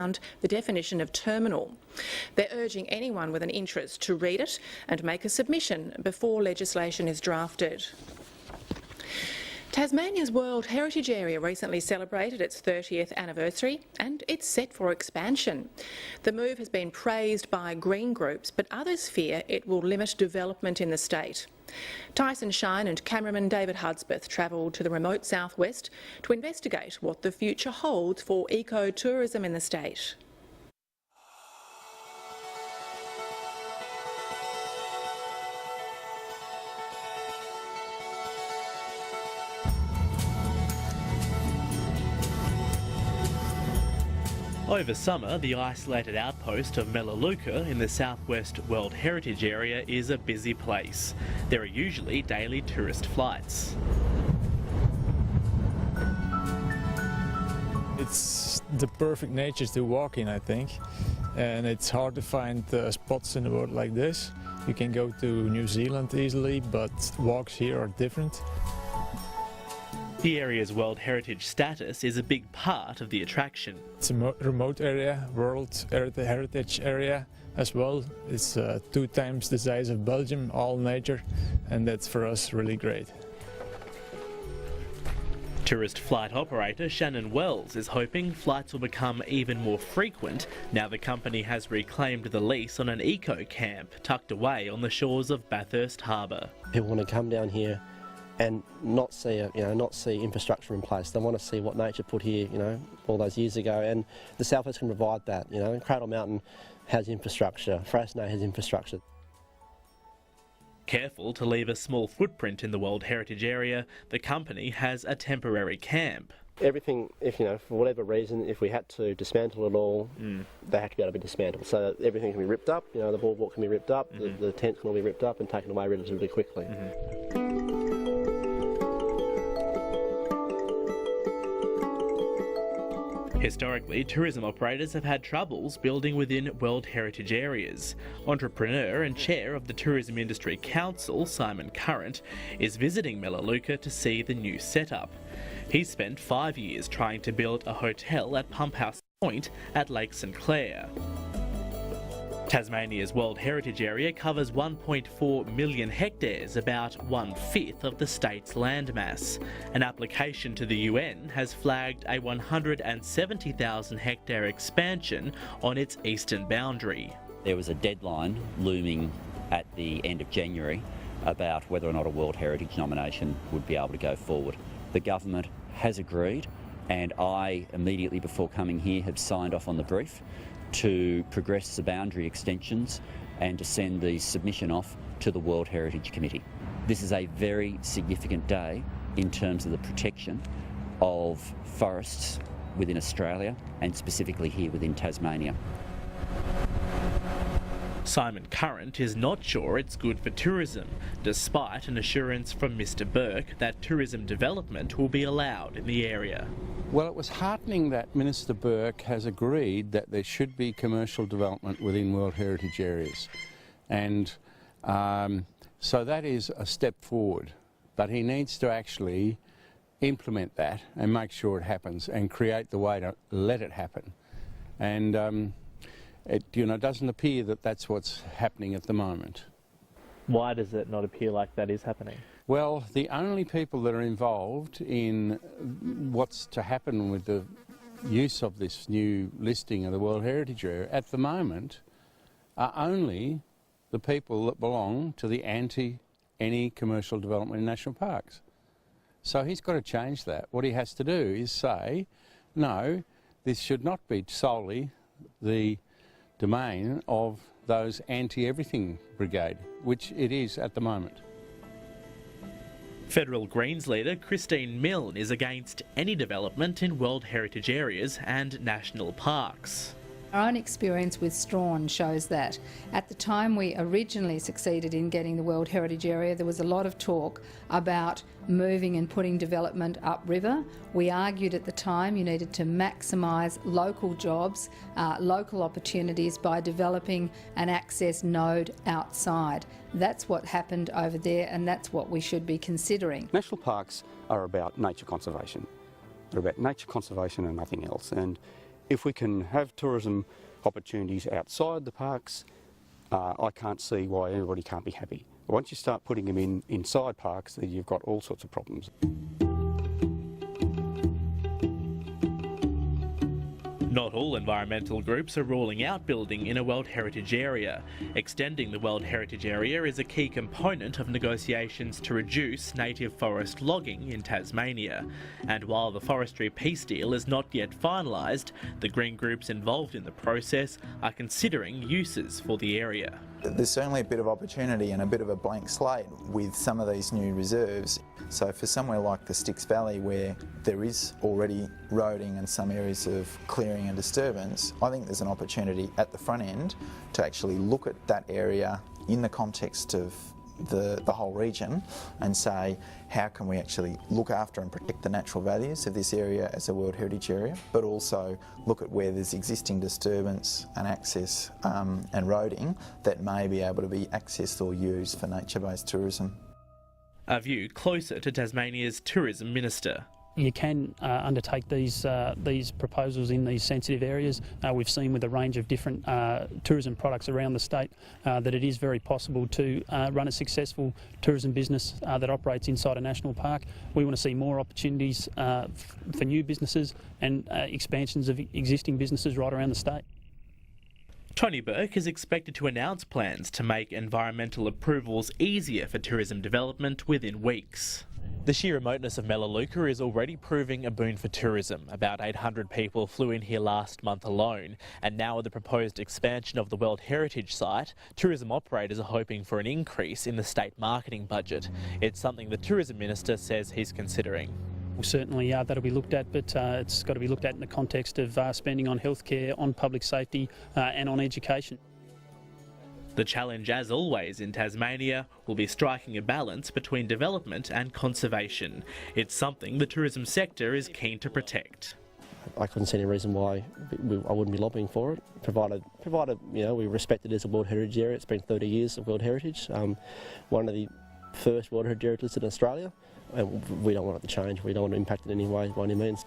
the definition of terminal. They're urging anyone with an interest to read it and make a submission before legislation is drafted. Tasmania's World Heritage Area recently celebrated its 30th anniversary and it's set for expansion. The move has been praised by green groups, but others fear it will limit development in the state. Tyson Shine and cameraman David Hudspeth travelled to the remote southwest to investigate what the future holds for ecotourism in the state. Over summer, the isolated outpost of Melaleuca in the southwest World Heritage Area is a busy place. There are usually daily tourist flights. It's the perfect nature to walk in, I think, and it's hard to find spots in the world like this. You can go to New Zealand easily, but walks here are different. The area's World Heritage status is a big part of the attraction. It's a remote area, World Heritage Area as well. It's 2 times the size of Belgium, all nature, and that's for us really great. Tourist flight operator Shannon Wells is hoping flights will become even more frequent now the company has reclaimed the lease on an eco camp tucked away on the shores of Bathurst Harbour. People want to come down here and not see infrastructure in place. They want to see what nature put here, all those years ago, and the Southwest can provide that. Cradle Mountain has infrastructure, Frasnay has infrastructure. Careful to leave a small footprint in the World Heritage Area, the company has a temporary camp. Everything, for whatever reason, if we had to dismantle it all, they have to be able to be dismantled. So everything can be ripped up, the boardwalk can be ripped up, the tent can all be ripped up and taken away relatively quickly. Historically, tourism operators have had troubles building within World Heritage areas. Entrepreneur and chair of the Tourism Industry Council, Simon Current, is visiting Melaleuca to see the new setup. He spent 5 years trying to build a hotel at Pump House Point at Lake St Clair. Tasmania's World Heritage Area covers 1.4 million hectares, about 1/5 of the state's landmass. An application to the UN has flagged a 170,000 hectare expansion on its eastern boundary. There was a deadline looming at the end of January about whether or not a World Heritage nomination would be able to go forward. The government has agreed, and I, immediately before coming here, have signed off on the brief to progress the boundary extensions and to send the submission off to the World Heritage Committee. This is a very significant day in terms of the protection of forests within Australia and specifically here within Tasmania. Simon Current is not sure it's good for tourism, despite an assurance from Mr Burke that tourism development will be allowed in the area. Well, it was heartening that Minister Burke has agreed that there should be commercial development within World Heritage areas. And so that is a step forward. But he needs to actually implement that and make sure it happens and create the way to let it happen. And it doesn't appear that that's what's happening at the moment. Why does it not appear like that is happening? Well, the only people that are involved in what's to happen with the use of this new listing of the World Heritage Area at the moment are only the people that belong to the anti-any commercial development in national parks. So he's got to change that. What he has to do is say, no, this should not be solely the domain of those anti-everything brigade, which it is at the moment. Federal Greens leader Christine Milne is against any development in World Heritage areas and national parks. Our own experience with Strawn shows that. At the time we originally succeeded in getting the World Heritage Area, there was a lot of talk about moving and putting development upriver. We argued at the time you needed to maximise local jobs, local opportunities by developing an access node outside. That's what happened over there, and that's what we should be considering. National parks are about nature conservation. They're about nature conservation and nothing else. And If we can have tourism opportunities outside the parks, I can't see why everybody can't be happy. Once you start putting them inside parks, then you've got all sorts of problems. Not all environmental groups are ruling out building in a World Heritage Area. Extending the World Heritage Area is a key component of negotiations to reduce native forest logging in Tasmania. And while the forestry peace deal is not yet finalised, the green groups involved in the process are considering uses for the area. There's certainly a bit of opportunity and a bit of a blank slate with some of these new reserves. So for somewhere like the Styx Valley, where there is already roading and some areas of clearing and disturbance, I think there's an opportunity at the front end to actually look at that area in the context of the whole region and say, how can we actually look after and protect the natural values of this area as a World Heritage Area, but also look at where there's existing disturbance and access and roading that may be able to be accessed or used for nature-based tourism. A view closer to Tasmania's Tourism Minister. You can undertake these proposals in these sensitive areas. We've seen with a range of different tourism products around the state that it is very possible to run a successful tourism business that operates inside a national park. We want to see more opportunities for new businesses and expansions of existing businesses right around the state. Tony Burke is expected to announce plans to make environmental approvals easier for tourism development within weeks. The sheer remoteness of Melaleuca is already proving a boon for tourism. About 800 people flew in here last month alone, and now with the proposed expansion of the World Heritage Site, tourism operators are hoping for an increase in the state marketing budget. It's something the Tourism Minister says he's considering. Certainly that'll be looked at, but it's got to be looked at in the context of spending on healthcare, on public safety and on education. The challenge, as always in Tasmania, will be striking a balance between development and conservation. It's something the tourism sector is keen to protect. I couldn't see any reason why I wouldn't be lobbying for it, provided we respect it as a World Heritage Area. It's been 30 years of World Heritage, one of the first World Heritage Areas listed in Australia, and we don't want it to change. We don't want to impact it in any way by any means.